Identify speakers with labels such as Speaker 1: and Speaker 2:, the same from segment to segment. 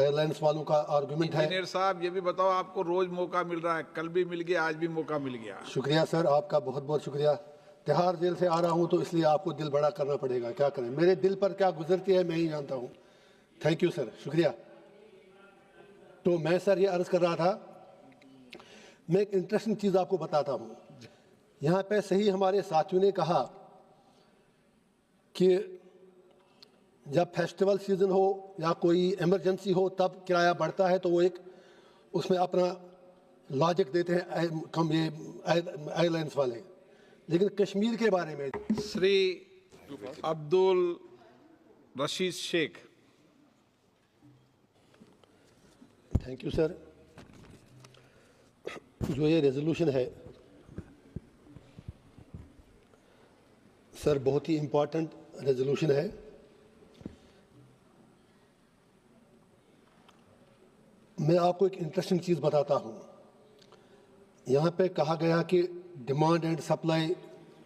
Speaker 1: Airlines वालों का argument है।
Speaker 2: इंजीनियर साहब, ये भी बताओ, आपको रोज मौका मिल रहा है, कल भी मिल गया, आज भी मौका मिल गया।
Speaker 1: शुक्रिया सर, आपका बहुत बहुत शुक्रिया। तिहाड़ जेल से आ रहा हूं तो इसलिए आपको दिल बड़ा करना पड़ेगा, क्या करें, मेरे दिल पर क्या गुजरती है मैं ही जानता हूं। थैंक यू सर, शुक्रिया। तो मैं सर ये अर्ज कर रहा था, मैं एक इंटरेस्टिंग चीज़ आपको बताता हूं। यहाँ पे सही हमारे साथियों ने कहा कि जब फेस्टिवल सीजन हो या कोई इमरजेंसी हो तब किराया बढ़ता है, तो वो एक उसमें अपना लॉजिक देते हैं कम ये एयरलाइंस वाले। लेकिन कश्मीर के बारे में
Speaker 2: Shri Abdul Rashid Sheikh.
Speaker 1: Thank you sir. जो ये रेजोल्यूशन है सर, बहुत ही इम्पोर्टेंट रेजोल्यूशन है। मैं आपको एक इंटरेस्टिंग चीज़ बताता हूँ। यहाँ पे कहा गया कि डिमांड एंड सप्लाई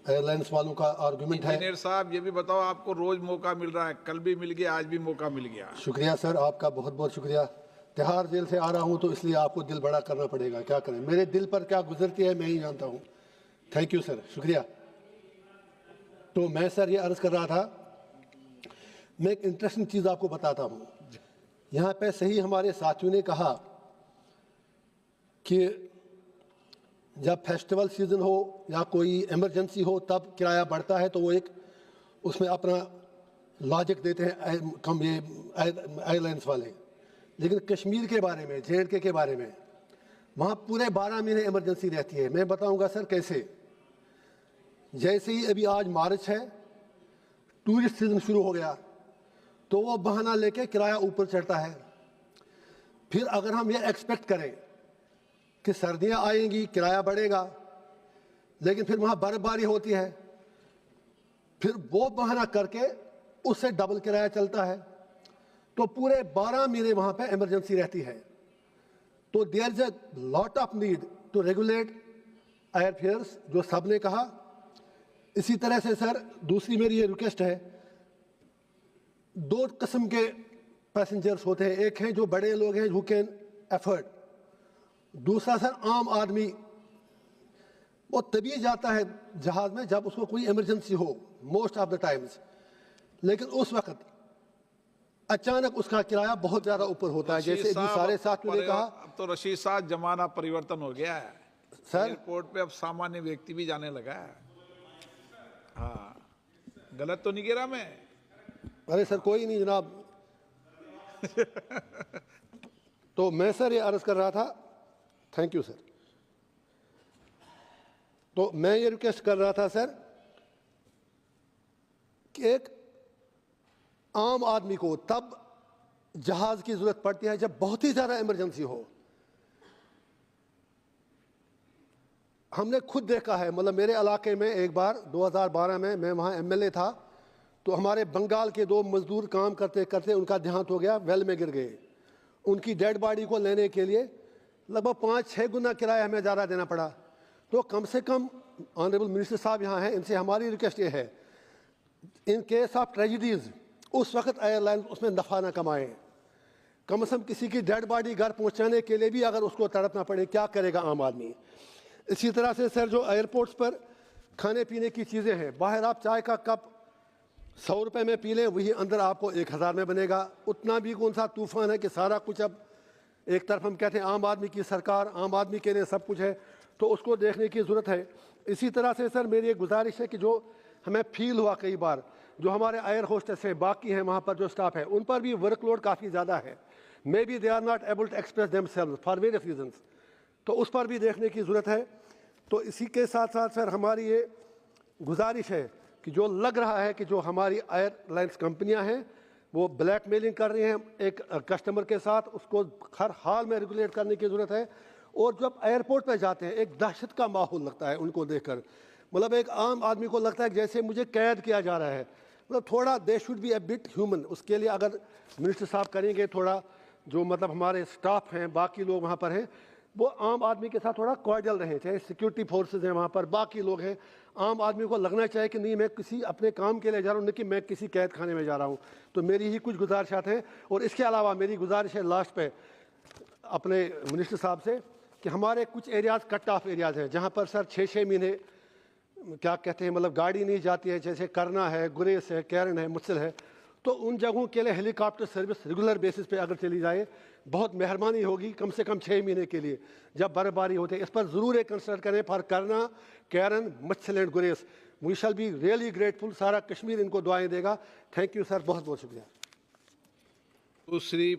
Speaker 1: एयरलाइंस वालों का आर्गुमेंट है।
Speaker 2: इंजीनियर साहब, ये भी बताओ, आपको रोज मौका मिल रहा है, कल भी मिल गया, आज भी मौका मिल गया।
Speaker 1: शुक्रिया सर, आपका बहुत बहुत शुक्रिया। तिहाड़ जेल से आ रहा हूँ तो इसलिए आपको दिल बड़ा करना पड़ेगा, क्या करें, मेरे दिल पर क्या गुजरती है मैं ही जानता हूँ। थैंक यू सर, शुक्रिया। तो मैं सर ये अर्ज कर रहा था, मैं एक इंटरेस्टिंग चीज़ आपको बताता हूँ। यहाँ पे सही हमारे साथियों ने कहा कि जब फेस्टिवल सीजन हो या कोई इमरजेंसी हो तब किराया बढ़ता है, तो वो एक उसमें अपना लॉजिक देते हैं कम ये एयरलाइंस वाले। लेकिन कश्मीर के बारे में, JNK के बारे में, वहाँ पूरे 12 महीने इमरजेंसी रहती है। मैं बताऊँगा सर कैसे। जैसे ही अभी आज मार्च है, टूरिस्ट सीजन शुरू हो गया, तो वो बहाना लेके किराया ऊपर चढ़ता है। फिर अगर हम ये एक्सपेक्ट करें कि सर्दियां आएंगी, किराया बढ़ेगा, लेकिन फिर वहाँ बर्फबारी होती है, फिर वो बहाना करके उससे डबल किराया चलता है, तो पूरे 12 महीने वहाँ पे इमरजेंसी रहती है। तो there is a lot of need to regulate airfares, जो सब ने कहा। इसी तरह से सर दूसरी मेरी ये रिक्वेस्ट है, 2 किस्म के पैसेंजर्स होते हैं। एक हैं जो बड़े लोग हैं, हु कैन एफर्ड। दूसरा सर आम आदमी, वो तभी जाता है जहाज में जब उसको कोई इमरजेंसी हो, मोस्ट ऑफ द टाइम्स। लेकिन उस वक्त अचानक उसका किराया बहुत ज्यादा ऊपर होता है, जैसे अभी सारे साथियों ने कहा।
Speaker 2: अब तो रशीद साहब, जमाना परिवर्तन हो गया है
Speaker 1: सर।
Speaker 2: एयरपोर्ट पे अब सामान्य व्यक्ति भी जाने लगा है। हाँ, गलत तो नहीं कह रहा मैं?
Speaker 1: अरे सर कोई नहीं जनाब। तो मैं सर ये अर्ज कर रहा था, थैंक यू सर। तो मैं ये रिक्वेस्ट कर रहा था सर कि एक आम आदमी को तब जहाज की जरूरत पड़ती है जब बहुत ही ज्यादा इमरजेंसी हो। हमने खुद देखा है, मतलब मेरे इलाके में एक बार 2012 में मैं वहाँ MLA था, तो हमारे बंगाल के 2 मजदूर काम करते करते उनका देहांत हो गया, वेल में गिर गए। उनकी डेड बॉडी को लेने के लिए लगभग 5-6 गुना किराया हमें ज़्यादा देना पड़ा। तो कम से कम ऑनरेबल मिनिस्टर साहब यहाँ हैं, इनसे हमारी रिक्वेस्ट ये है, इन केस ऑफ ट्रेजिडीज़ उस वक्त एयरलाइन उसमें नफ़ा ना कमाएं। कम से कम किसी की डेड बॉडी घर पहुँचाने के लिए भी अगर उसको तड़पना पड़े, क्या करेगा आम आदमी। इसी तरह से सर जो एयरपोर्ट्स पर खाने पीने की चीज़ें हैं, बाहर आप चाय का कप 100 रुपये में पी लें, वही अंदर आपको 1000 में बनेगा। उतना भी कौन सा तूफान है कि सारा कुछ अब एक तरफ हम कहते हैं आम आदमी की सरकार, आम आदमी के लिए सब कुछ है, तो उसको देखने की ज़रूरत है। इसी तरह से सर मेरी एक गुजारिश है कि जो हमें फील हुआ कई बार, जो हमारे एयर होस्टेस हैं, बाकी हैं वहाँ पर जो स्टाफ है, उन पर भी वर्कलोड काफ़ी ज़्यादा है। Maybe they are not able to express themselves for various reasons, तो उस पर भी देखने की ज़रूरत है। तो इसी के साथ साथ सर हमारी ये गुजारिश है कि जो लग रहा है कि जो हमारी एयरलाइंस कंपनियां हैं वो ब्लैकमेलिंग कर रही हैं एक कस्टमर के साथ, उसको हर हाल में रेगुलेट करने की ज़रूरत है। और जब एयरपोर्ट पर जाते हैं एक दहशत का माहौल लगता है उनको देखकर, मतलब एक आम आदमी को लगता है कि जैसे मुझे कैद किया जा रहा है। मतलब थोड़ा they should be A bit human. उसके लिए अगर मिनिस्टर साहब करेंगे थोड़ा, जो मतलब हमारे स्टाफ हैं, बाकी लोग वहाँ पर हैं, वो आम आदमी के साथ थोड़ा कॉर्डियल रहें, चाहे सिक्योरिटी फोर्सेस हैं वहाँ पर, बाकी लोग हैं, आम आदमी को लगना चाहिए कि नहीं मैं किसी अपने काम के लिए जा रहा हूँ, नहीं कि मैं किसी कैद खाने में जा रहा हूँ। तो मेरी ही कुछ गुजारिशात हैं। और इसके अलावा मेरी गुजारिश है लास्ट पे अपने मिनिस्टर साहब से कि हमारे कुछ एरियाज़ कट ऑफ एरियाज़ हैं जहाँ पर सर 6-6 महीने क्या कहते हैं मतलब गाड़ी नहीं जाती है, जैसे करना है, गुरेस है, कैरन है, मुत्सिल है। तो उन जगहों के लिए हेलीकॉप्टर सर्विस रेगुलर बेसिस पे अगर चली जाए बहुत मेहरबानी होगी, कम से कम 6 महीने के लिए जब बर्फबारी होती है। इस पर ज़रूर एक कंसिडर करें फॉर करना, Keran, Machil and Gurez. We shall be really grateful. सारा कश्मीर इनको दुआएं देगा। थैंक यू सर, बहुत बहुत शुक्रिया।
Speaker 2: दूसरी